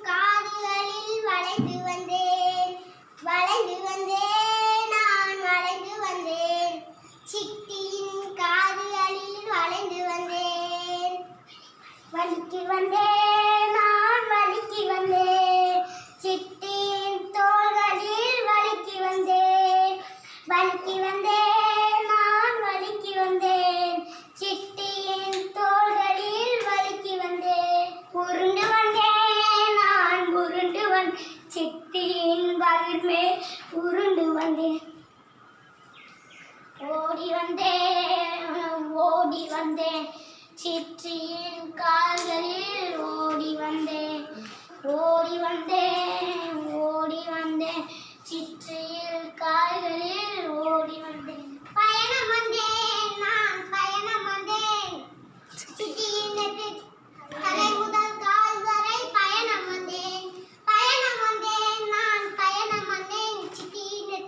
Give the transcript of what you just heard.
காதுகளில் வளைந்து வந்தேன் வளைந்து வந்தேன் நான் வளைந்து வந்தேன் சிட்டியின் காதுகளில் வளைந்து வந்தேன் வலிக்கு வந்தேன் நான் வலிக்கு வந்தேன் சிட்டியின் தோள்களில் வலிக்கு வந்தேன் வலிக்கு வந்தேன் நான் வலிக்கு வந்தேன் சிட்டியின் தோள்களில் வலிக்கு வந்தேன் உருண்டு வந்தேன் நான் உருண்டு வந்தேன் சிட்டியின் வயிறு மேல் உருண்டு வந்தேன் ஓடி வந்தேன் சிட்டியின் கால்களில் ஓடி வந்தேன் சிற்றியில் கால்களில் ஓடி வந்தேன் பயணம் வந்தேன் நான் பயணம் வந்தேன் சிட்டியின் தலை முதல் கால் வரை பயணம் வந்தேன் நான் பயணம் வந்தேன் சிட்டியின்